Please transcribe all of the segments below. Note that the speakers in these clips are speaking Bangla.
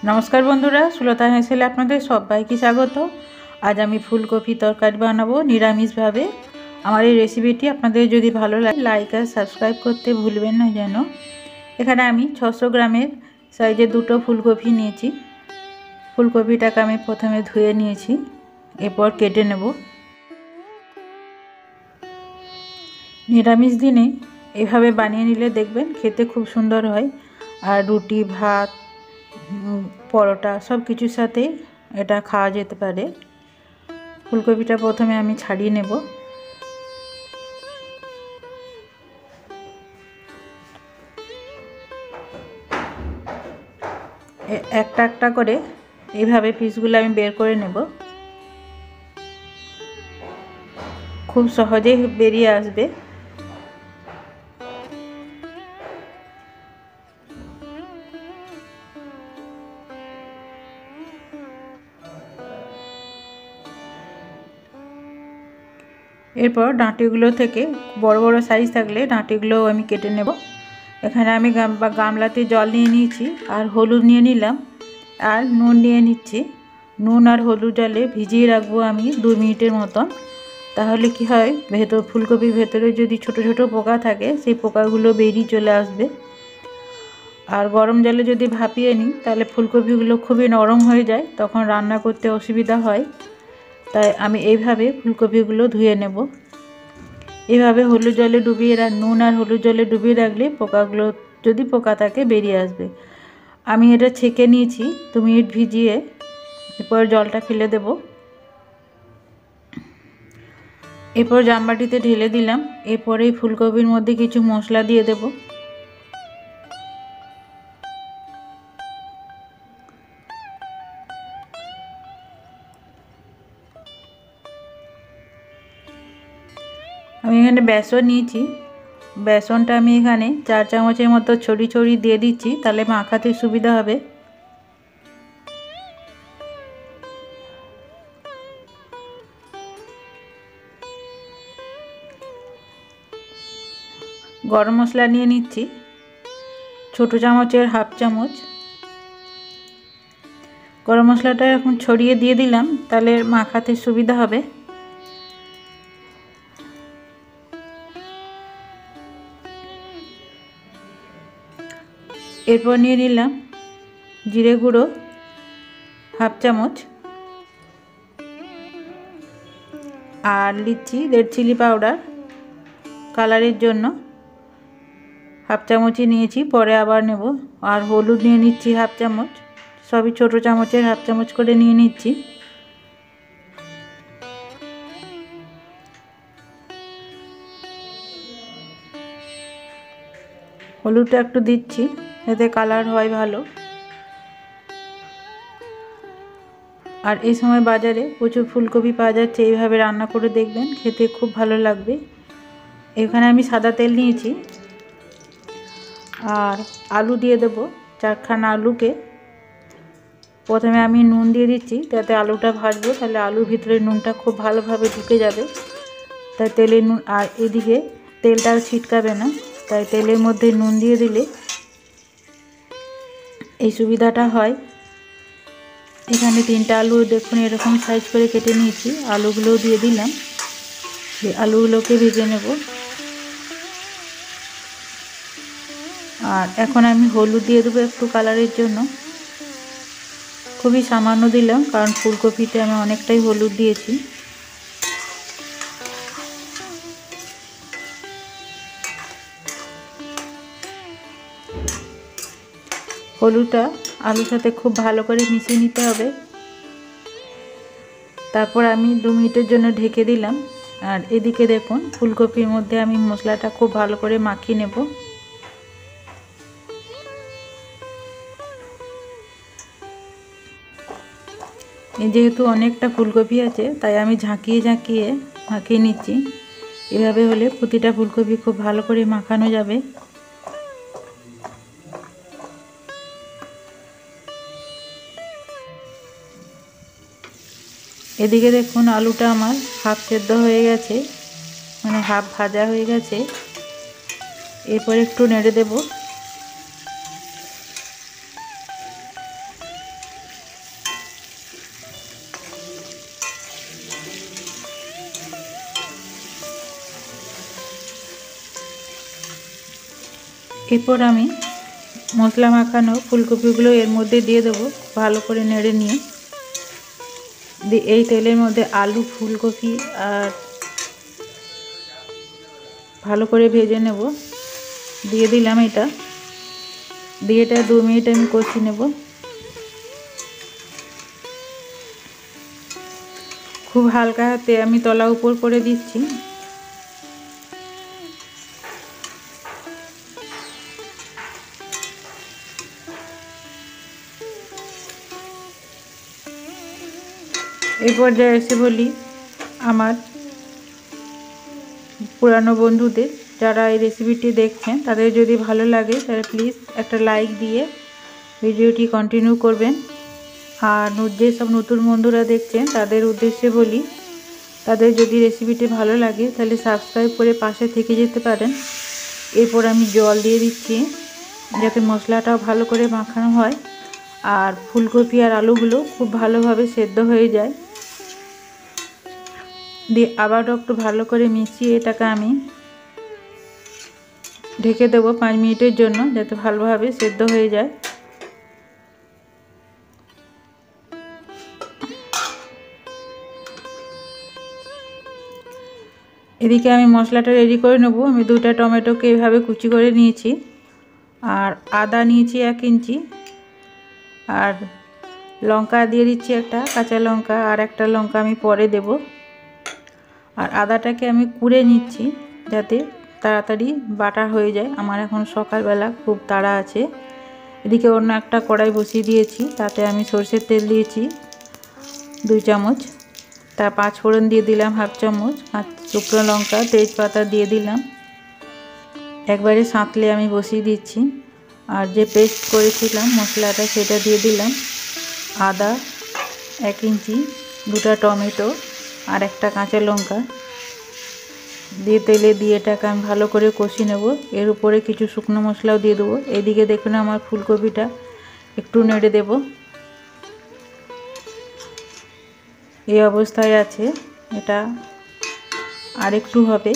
नमस्कार बंधुरा सुलता हेसेले आपनादेर सबाइके स्वागत। आज आमी फुलकपि तरकारी बानाबो निरामिष भावे। आमार एई रेसिपिटी आपनादेर जोदि भालो लागे लाइक और सबस्क्राइब करते भुलबेन ना जेन। एखाने आमी 600 ग्रामेर साइजेर दुटो फुलकपि नियेछि। फुलकपिटाके आमी प्रथमे धुए नियेछि, एरपर केटे नेब। निरामिष दिने एभाবে बानिয়ে নিলে দেখবেন খেতে খুব সুন্দর হয়। আর রুটি ভাত পরোটা সব কিছুর সাথে এটা খাওয়া যেতে পারে। ফুলকপিটা প্রথমে আমি ছাড়িয়ে নেব। একটা একটা করে এইভাবে পিসগুলো আমি বের করে নেব। খুব সহজেই বেরিয়ে আসবে। এরপর ডাঁটিগুলো থেকে বড় বড় সাইজ থাকলে ডাঁটিগুলো আমি কেটে নেব। এখানে আমি গামলাতে জল নিয়ে নিয়েছি আর হলুদ নিয়ে নিলাম আর নুন নিয়ে নিচ্ছি। নুন আর হলুদ জলে ভিজিয়ে রাখবো আমি 2 মিনিটের মতন। তাহলে কি হয়, ফুলকপির ভেতরে যদি ছোট ছোট পোকা থাকে সেই পোকাগুলো বেরিয়ে চলে আসবে। আর গরম জলে যদি ভাপিয়ে নিই তাহলে ফুলকপিগুলো খুবই নরম হয়ে যায়, তখন রান্না করতে অসুবিধা হয়। তাই আমি এইভাবে ফুলকপিগুলো ধুয়ে নেব। এইভাবে হলুদ জলে ডুবিয়ে নুন আর হলুদ জলে ডুবিয়ে রাখলে পোকাগুলো যদি পোকা থাকে বেরিয়ে আসবে। আমি এটা ছেঁকে নিয়েছি 2 মিনিট ভিজিয়ে। এরপর জলটা ফেলে দেব। এরপর জামবাটিতে ঢেলে দিলাম। এরপরে ফুলকপির মধ্যে কিছু মশলা দিয়ে দেব। আমি এখানে বেসন নিয়েছি। বেসনটা আমি এখানে 4 চামচের মতো ছড়িয়ে ছড়িয়ে দিয়ে দিচ্ছি, তাহলে মাখাতে সুবিধা হবে। গরম মশলা নিয়ে নিচ্ছি ছোট চামচের হাফ চামচ। গরম মশলাটা এখন ছড়িয়ে দিয়ে দিলাম, তাহলে মাখাতে সুবিধা হবে। এরপর নিয়ে নিলাম জিরে গুঁড়ো হাফ চামচ আর লিচ্ছি রেড চিলি পাউডার কালারের জন্য হাফ চামচই নিয়েছি, পরে আবার নেব। আর হলুদ নিয়ে নিচ্ছি হাফ চামচ। সবই ছোট চামচের হাফ চামচ করে নিয়ে নিচ্ছি। হলুদটা একটু দিচ্ছি, এতে কালার হয় ভালো। আর এই সময় বাজারে প্রচুর ফুলকপি পাওয়া যাচ্ছে, এইভাবে রান্না করে দেখবেন, খেতে খুব ভালো লাগবে। এখানে আমি সাদা তেল নিয়েছি আর আলু দিয়ে দেব। 4খানা আলুকে প্রথমে আমি নুন দিয়ে দিচ্ছি, তাতে আলুটা ভাজবো, তাহলে আলুর ভিতরে নুনটা খুব ভালোভাবে ঢুকে যাবে। তাই তেলে নুন, আর এদিকে তেলটা ছিটকাবে না, তাই তেলের মধ্যে নুন দিয়ে দিলে এই সুবিধাটা হয়। এখানে 3টা আলু দেখুন এরকম সাইজ করে কেটে নিয়েছি। আলুগুলোও দিয়ে দিলাম। আলুগুলোকে ভেজে নেব। আর এখন আমি হলুদ দিয়ে দেবো একটু কালারের জন্য। খুবই সামান্য দিলাম, কারণ ফুলকপিতে আমি অনেকটাই হলুদ দিয়েছি। হলুদটা আলুর সাথে খুব ভালো করে মিশিয়ে নিতে হবে। তারপর আমি 2 মিনিটের জন্য ঢেকে দিলাম। আর এদিকে দেখুন ফুলকপির মধ্যে আমি মশলাটা খুব ভালো করে মাখিয়ে নেব। যেহেতু অনেকটা ফুলকপি আছে তাই আমি ঝাঁকিয়ে ঝাঁকিয়ে মাখিয়ে নিচ্ছি। এভাবে হলে প্রতিটা ফুলকপি খুব ভালো করে মাখানো যাবে। এদিকে দেখুন আলুটা আমার হাফ সেদ্ধ হয়ে গেছে, মানে হাফ ভাজা হয়ে গেছে। এরপর একটু নেড়ে দেব। এরপর আমি মশলা মাখানো ফুলকপিগুলো এর মধ্যে দিয়ে দেবো, ভালো করে নেড়ে নিয়ে এই তেলের মধ্যে আলু, ফুলকপি আর ভালো করে ভেজে নেব। দিয়ে দিলাম এটা, দিয়ে এটা 2 মিনিট আমি কষিয়ে নেব। খুব হালকা হাতে আমি তলা উপর করে দিচ্ছি। এই পর্যায়ে এসে বলি আমার পুরানো বন্ধুদের, যারা এই রেসিপিটি দেখছেন তাদের যদি ভালো লাগে তাহলে প্লিজ একটা লাইক দিয়ে ভিডিওটি কন্টিনিউ করবেন। আর যেসব নতুন বন্ধুরা দেখছেন তাদের উদ্দেশ্যে বলি, তাদের যদি রেসিপিটি ভালো লাগে তাহলে সাবস্ক্রাইব করে পাশে থেকে যেতে পারেন। এরপর আমি জল দিয়ে দিচ্ছি যাতে মশলাটাও ভালো করে মাখানো হয় আর ফুলকপি আর আলুগুলো খুব ভালোভাবে সেদ্ধ হয়ে যায়। দিয়ে আবারও একটু ভালো করে মিশিয়ে এটাকে আমি ঢেকে দেবো 5 মিনিটের জন্য, যাতে ভালোভাবে সেদ্ধ হয়ে যায়। এদিকে আমি মশলাটা রেডি করে নেব। আমি 2টা টমেটোকে এইভাবে কুচি করে নিয়েছি, আর আদা নিয়েছি 1 ইঞ্চি, আর লঙ্কা দিয়ে দিচ্ছি একটা কাঁচা লঙ্কা, আর একটা লঙ্কা আমি পরে দেব। আর আদাটাকে আমি কুড়ে নিচ্ছি যাতে তাড়াতাড়ি বাটা হয়ে যায়। আমার এখন সকালবেলা খুব তাড়া আছে। এদিকে অন্য একটা কড়াই বসিয়ে দিয়েছি, তাতে আমি সরষের তেল দিয়েছি 2 চামচ, তা 5 ফোড়ন দিয়ে দিলাম 1/2 চামচ, আর শুকনো লঙ্কা, তেজপাতা দিয়ে দিলাম। একবারে সাঁতলে আমি বসিয়ে দিচ্ছি। আর যে পেস্ট করেছিলাম মশলাটা সেটা দিয়ে দিলাম। আদা 1 ইঞ্চি, 2টা টমেটো আর একটা কাঁচা লঙ্কা দিয়ে তেলে দিয়ে এটাকে আমি ভালো করে কষিয়ে নেব। এর উপরে কিছু শুকনো মশলাও দিয়ে দেবো। এদিকে দেখুন আমার ফুলকপিটা একটু নেড়ে দেব, এই অবস্থায় আছে। এটা আর একটু হবে।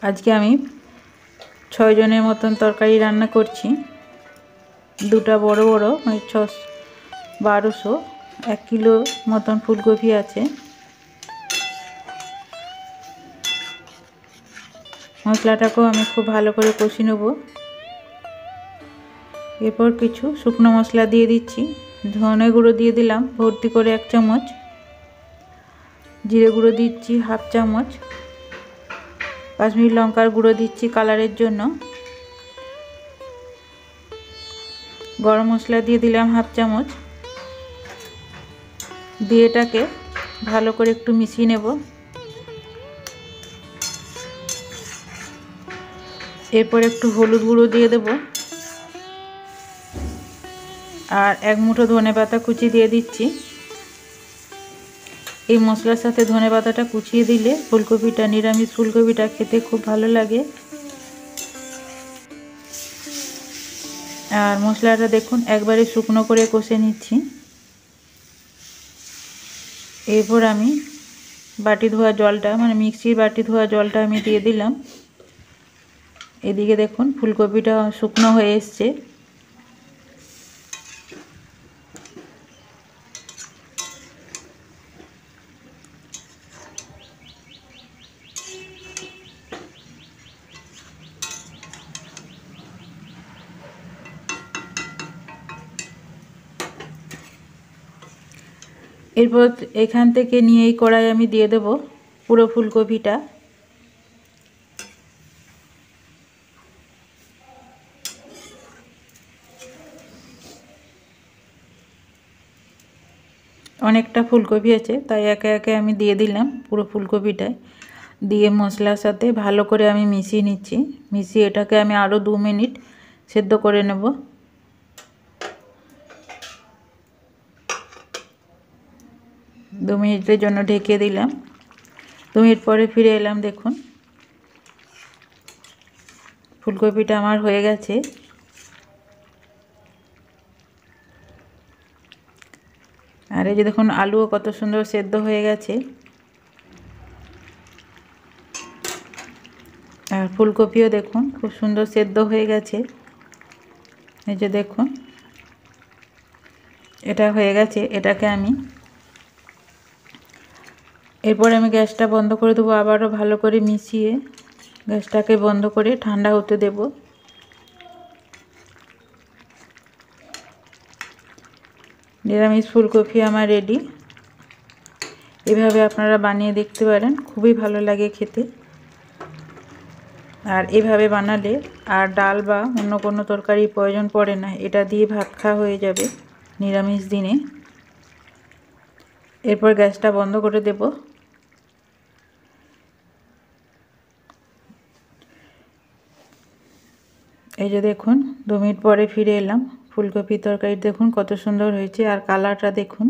আজকে আমি 6 জনের মতন তরকারি রান্না করছি। 2টা বড় বড়, মানে 1200, 1 কিলো মতন ফুলকপি আছে। মশলাটাকেও আমি খুব ভালো করে কষিয়ে নেব। এরপর কিছু শুকনো মশলা দিয়ে দিচ্ছি। ধনে গুঁড়ো দিয়ে দিলাম ভর্তি করে 1 চামচ, জিরে গুঁড়ো দিচ্ছি 1/2 চামচ, কাশ্মীরি লঙ্কার গুঁড়ো দিচ্ছি কালারের জন্য, গরম মশলা দিয়ে দিলাম 1/2 চামচ। দিয়ে এটাকে ভালো করে একটু মিশিয়ে নেব। এরপর একটু হলুদ গুঁড়ো দিয়ে দেব, আর 1 মুঠো ধনেপাতা কুচি দিয়ে দিচ্ছি। এই মশলার সাথে ধনেপাতাটা কুচিয়ে দিলে ফুলকপিটা, নিরামিষ ফুলকপিটা খেতে খুব ভালো লাগে। আর মশলাটা দেখুন একবারে শুকনো করে কষে নিচ্ছি। এরপর আমি বাটি ধোয়া জলটা, মানে মিক্সির বাটি ধোয়া জলটা আমি দিয়ে দিলাম। এদিকে দেখুন ফুলকপিটা শুকনো হয়ে এসছে। এরপর এখান থেকে নিয়ে এই কড়াই আমি দিয়ে দেব পুরো ফুলকপিটা। অনেকটা ফুলকপি আছে তাই একে একে আমি দিয়ে দিলাম পুরো ফুলকপিটায়। দিয়ে মশলার সাথে ভালো করে আমি মিশিয়ে নিচ্ছি। মিশিয়ে এটাকে আমি আরও 2 মিনিট সেদ্ধ করে নেব। দু মিনিটের জন্য ঢেকে দিলাম। 2 মিনিট পরে ফিরে এলাম। দেখুন ফুলকপিটা আমার হয়ে গেছে। আর এই যে দেখুন আলুও কত সুন্দর সেদ্ধ হয়ে গেছে, আর ফুলকপিও দেখুন খুব সুন্দর সেদ্ধ হয়ে গেছে। এই যে দেখুন এটা হয়ে গেছে। এটাকে আমি এরপর আমি গ্যাসটা বন্ধ করে দেবো, আবারও ভালো করে মিশিয়ে গ্যাসটাকে বন্ধ করে ঠান্ডা হতে দেব। নিরামিষ ফুলকপি আমার রেডি। এভাবে আপনারা বানিয়ে দেখতে পারেন, খুবই ভালো লাগে খেতে। আর এভাবে বানালে আর ডাল বা অন্য কোনো তরকারি প্রয়োজন পড়ে না, এটা দিয়ে ভাত খাওয়া হয়ে যাবে নিরামিষ দিনে। এরপর গ্যাসটা বন্ধ করে দেব। এই যে দেখুন 2 মিনিট পরে ফিরে এলাম। ফুলকপির তরকারি দেখুন কত সুন্দর হয়েছে, আর কালারটা দেখুন।